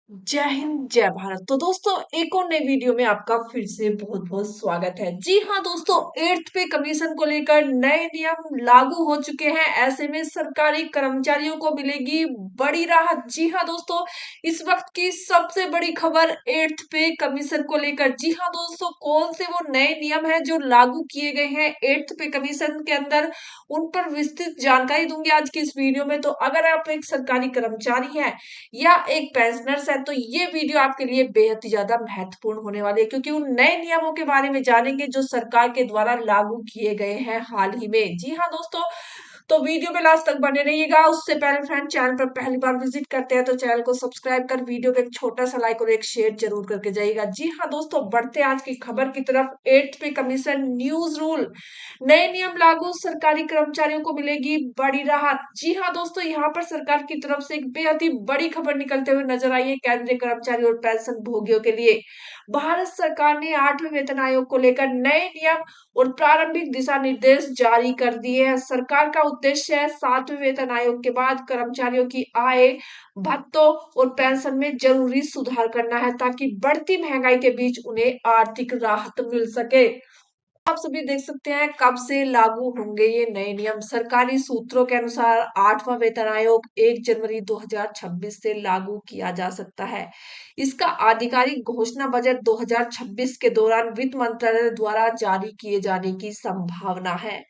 जय हिंद जय भारत। तो दोस्तों एक और नई वीडियो में आपका फिर से बहुत बहुत स्वागत है। जी हाँ दोस्तों, एट्थ पे कमीशन को लेकर नए नियम लागू हो चुके हैं। ऐसे में सरकारी कर्मचारियों को मिलेगी बड़ी राहत। जी हाँ दोस्तों, इस वक्त की सबसे बड़ी खबर एट्थ पे कमीशन को लेकर। जी हाँ दोस्तों, कौन से वो नए नियम है जो लागू किए गए हैं एट्थ पे कमीशन के अंदर, उन पर विस्तृत जानकारी दूंगी आज की इस वीडियो में। तो अगर आप एक सरकारी कर्मचारी हैं या एक पेंशनर्स है तो ये वीडियो आपके लिए बेहद ही ज्यादा महत्वपूर्ण होने वाली है, क्योंकि उन नए नियमों के बारे में जानेंगे जो सरकार के द्वारा लागू किए गए हैं हाल ही में। जी हाँ दोस्तों, तो वीडियो में लास्ट तक बने रहिएगा। उससे पहले फ्रेंड, चैनल पर पहली बार विजिट करते हैं तो चैनल को सब्सक्राइब कर वीडियो को एक छोटा सा लाइक और एक शेयर जरूर करके जाइएगा। जी हाँ दोस्तों, बढ़ते हैं आज की खबर की तरफ। Eighth pay commission news rule, नए नियम लागू, सरकारी कर्मचारियों को मिलेगी बड़ी राहत। जी हाँ दोस्तों, यहाँ पर सरकार की तरफ से एक बेहद ही बड़ी खबर निकलते हुए नजर आई है केंद्रीय कर्मचारी और पेंशन भोगियों के लिए। भारत सरकार ने 8वें वेतन आयोग को लेकर नए नियम और प्रारंभिक दिशा निर्देश जारी कर दिए हैं। सरकार का उद्देश्य है 7वें वेतन आयोग के बाद कर्मचारियों की आय, भत्तों और पेंशन में जरूरी सुधार करना है, ताकि बढ़ती महंगाई के बीच उन्हें आर्थिक राहत मिल सके। आप सभी देख सकते हैं कब से लागू होंगे ये नए नियम। सरकारी सूत्रों के अनुसार 8वां वेतन आयोग 1 जनवरी 2026 से लागू किया जा सकता है। इसका आधिकारिक घोषणा बजट 2026 के दौरान वित्त मंत्रालय द्वारा जारी किए जाने की संभावना है।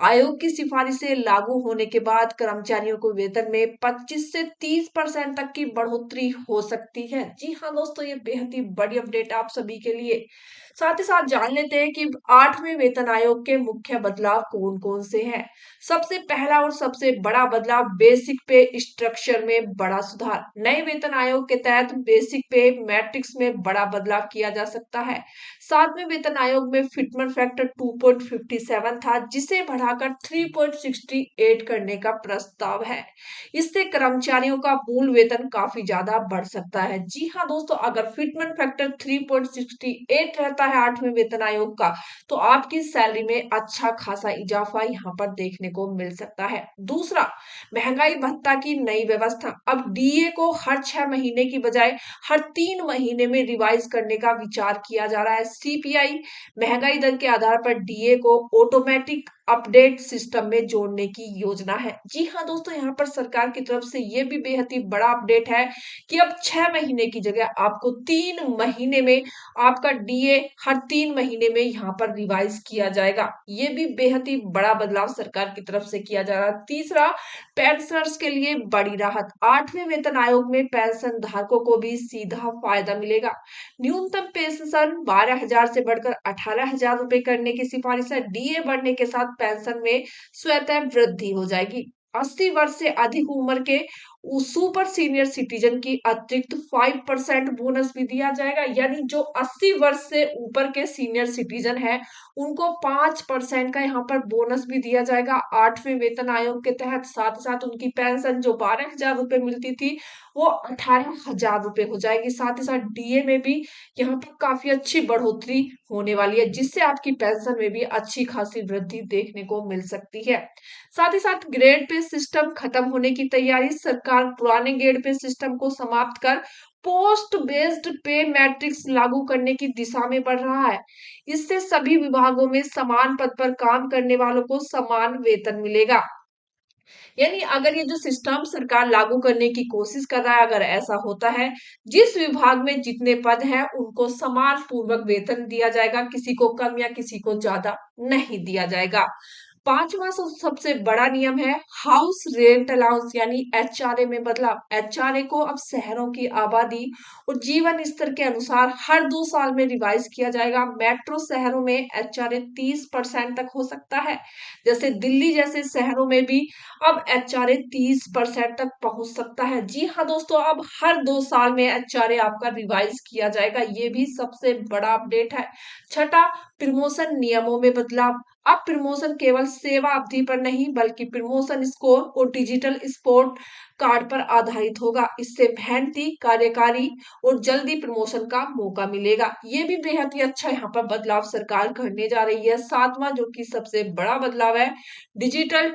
आयोग की सिफारिश से लागू होने के बाद कर्मचारियों को वेतन में 25 से 30% तक की बढ़ोतरी हो सकती है। जी हाँ दोस्तों, ये बेहद ही बड़ी अपडेट आप सभी के लिए। साथ ही साथ जान लेते हैं कि 8वें वेतन आयोग के मुख्य बदलाव कौन कौन से हैं। सबसे पहला और सबसे बड़ा बदलाव, बेसिक पे स्ट्रक्चर में बड़ा सुधार। नए वेतन आयोग के तहत बेसिक पे मैट्रिक्स में बड़ा बदलाव किया जा सकता है। 7वें वेतन आयोग में फिटमेंट फैक्टर 2.57 था, जिसे बढ़ाकर 3.68 करने का प्रस्ताव है। इससे कर्मचारियों का मूल वेतन काफी ज्यादा बढ़ सकता है। जी हाँ दोस्तों, अगर फिटमेंट फैक्टर 3.68 रहता है 8वें वेतन आयोग का, तो आपकी सैलरी में अच्छा खासा इजाफा यहाँ पर देखने को मिल सकता है। दूसरा, महंगाई भत्ता की नई व्यवस्था। अब डीए को हर 6 महीने की बजाय हर 3 महीने में रिवाइज करने का विचार किया जा रहा है। सीपीआई महंगाई दर के आधार पर डीए को ऑटोमेटिक अपडेट सिस्टम में जोड़ने की योजना है। जी हाँ दोस्तों, यहाँ पर सरकार की तरफ से ये भी बेहद ही बड़ा अपडेट है कि अब 6 महीने की जगह आपको 3 महीने में आपका डीए हर 3 महीने में यहाँ पर रिवाइज किया जाएगा। ये भी बेहद ही बड़ा बदलाव सरकार की तरफ से किया जा रहा है। तीसरा, पेंशनर्स के लिए बड़ी राहत। 8वें वेतन आयोग में पेंशन धारकों को भी सीधा फायदा मिलेगा। न्यूनतम पेंशन 12,000 से बढ़कर 18,000 रुपए करने की सिफारिश है। डीए बढ़ने के साथ पेंशन में स्वतः वृद्धि हो जाएगी। 80 वर्ष से अधिक उम्र के सुपर सीनियर सिटीजन की अतिरिक्त 5% बोनस भी दिया जाएगा। यानी जो 80 वर्ष से ऊपर के सीनियर सिटीजन है, उनको 5% का यहाँ पर बोनस भी दिया जाएगा 8वें वेतन आयोग के तहत। साथ ही साथ उनकी पेंशन जो 12,000 रुपए मिलती थी, वो 18,000 रुपए हो जाएगी। साथ ही साथ डीए में भी यहाँ पर काफी अच्छी बढ़ोतरी होने वाली है, जिससे आपकी पेंशन में भी अच्छी खासी वृद्धि देखने को मिल सकती है। साथ ही साथ ग्रेड पे सिस्टम खत्म होने की तैयारी। सरकार पुराने ग्रेड पे सिस्टम को समाप्त कर पोस्ट बेस्ड पे मैट्रिक्स लागू करने की दिशा में बढ़ रहा है। इससे सभी विभागों में समान पद पर काम करने वालों को समान वेतन मिलेगा। यानी अगर ये जो सिस्टम सरकार लागू करने की कोशिश कर रहा है, अगर ऐसा होता है, जिस विभाग में जितने पद हैं उनको समान पूर्वक वेतन दिया जाएगा, किसी को कम या किसी को ज्यादा नहीं दिया जाएगा। पांचवा सबसे बड़ा नियम है हाउस रेंट अलाउंस यानी एचआरए में बदलाव। एचआरए को अब शहरों की आबादी और जीवन स्तर के अनुसार हर 2 साल में रिवाइज किया जाएगा। मेट्रो शहरों में एचआरए 30% तक हो सकता है। जैसे दिल्ली जैसे शहरों में भी अब एचआरए 30% तक पहुंच सकता है। जी हाँ दोस्तों, अब हर 2 साल में एचआरए आपका रिवाइज किया जाएगा। ये भी सबसे बड़ा अपडेट है। छठा, प्रमोशन नियमों में बदलाव। अब प्रमोशन केवल सेवा अवधि पर नहीं, बल्कि प्रमोशन स्कोर और डिजिटल स्पोर्ट कार्ड पर आधारित होगा। इससे मेहनती कार्यकारी और जल्दी प्रमोशन का मौका मिलेगा। ये भी बेहद ही अच्छा यहाँ पर बदलाव सरकार करने जा रही है। सातवां, जो कि सबसे बड़ा बदलाव है, डिजिटल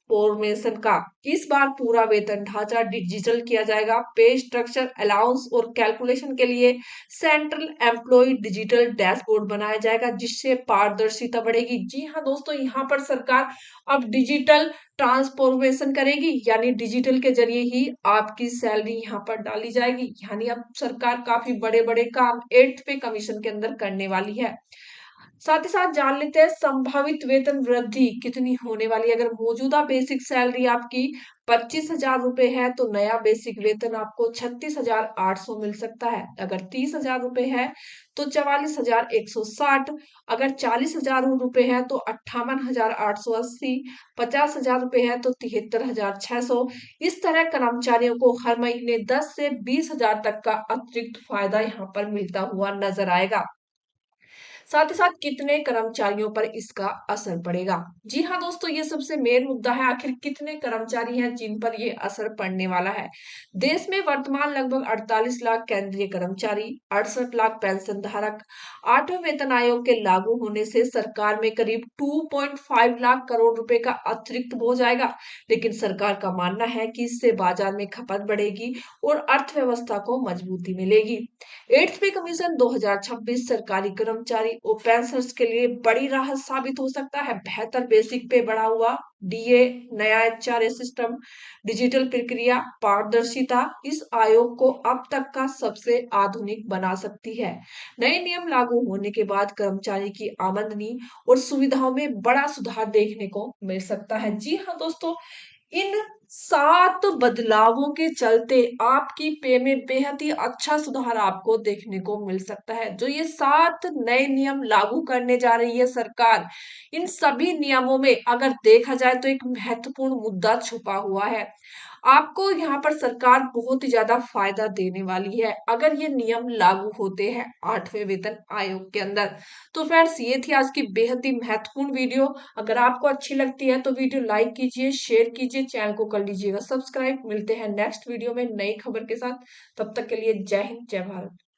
ट्रांसफॉर्मेशन का। इस बार पूरा वेतन ढांचा डिजिटल किया जाएगा। पे स्ट्रक्चर, अलाउंस और कैलकुलेशन के लिए सेंट्रल एम्प्लॉय डिजिटल डैशबोर्ड बनाया जाएगा, जिससे पारदर्शिता बढ़ेगी। जी हाँ दोस्तों, यहाँ पर सरकार अब डिजिटल ट्रांसफॉर्मेशन करेगी, यानी डिजिटल के जरिए ही आपकी सैलरी यहाँ पर डाली जाएगी। यानी अब सरकार काफी बड़े बड़े काम 8th पे कमीशन के अंदर करने वाली है। साथ ही साथ जान लेते हैं संभावित वेतन वृद्धि कितनी होने वाली है। अगर मौजूदा बेसिक सैलरी आपकी 25,000 रुपए है, तो नया बेसिक वेतन आपको 36,800 मिल सकता है। अगर 30,000 रुपए है तो 44,160। अगर 40,000 रुपए है तो 58,880। 50,000 रुपए है तो 73,600। इस तरह कर्मचारियों को हर महीने 10 से 20,000 तक का अतिरिक्त फायदा यहाँ पर मिलता हुआ नजर आएगा। साथ ही साथ कितने कर्मचारियों पर इसका असर पड़ेगा। जी हाँ दोस्तों, ये सबसे मेन मुद्दा है, आखिर कितने कर्मचारी हैं जिन पर ये असर पड़ने वाला है। देश में वर्तमान लगभग 48 लाख केंद्रीय कर्मचारी, 68 लाख पेंशन धारक। 8वें वेतन आयोग के लागू होने से सरकार में करीब 2.5 लाख करोड़ रुपए का अतिरिक्त बोझ आएगा। लेकिन सरकार का मानना है कि इससे बाजार में खपत बढ़ेगी और अर्थव्यवस्था को मजबूती मिलेगी। 8th पे कमीशन 2026 सरकारी कर्मचारी और पेंशनर्स के लिए बड़ी राहत साबित हो सकता है। बेहतर बेसिक पे बढ़ा हुआ डीए, नया एचआरए सिस्टम, डिजिटल प्रक्रिया, पारदर्शिता इस आयोग को अब तक का सबसे आधुनिक बना सकती है। नए नियम लागू होने के बाद कर्मचारी की आमदनी और सुविधाओं में बड़ा सुधार देखने को मिल सकता है। जी हाँ दोस्तों, इन 7 बदलावों के चलते आपकी पे में बेहद ही अच्छा सुधार आपको देखने को मिल सकता है। जो ये 7 नए नियम लागू करने जा रही है सरकार, इन सभी नियमों में अगर देखा जाए तो एक महत्वपूर्ण मुद्दा छुपा हुआ है। आपको यहाँ पर सरकार बहुत ही ज्यादा फायदा देने वाली है अगर ये नियम लागू होते हैं 8वें वेतन आयोग के अंदर। तो फ्रेंड्स, ये थी आज की बेहद ही महत्वपूर्ण वीडियो। अगर आपको अच्छी लगती है तो वीडियो लाइक कीजिए, शेयर कीजिए, चैनल को कर लीजिएगा सब्सक्राइब। मिलते हैं नेक्स्ट वीडियो में नई खबर के साथ। तब तक के लिए जय हिंद, जय भारत।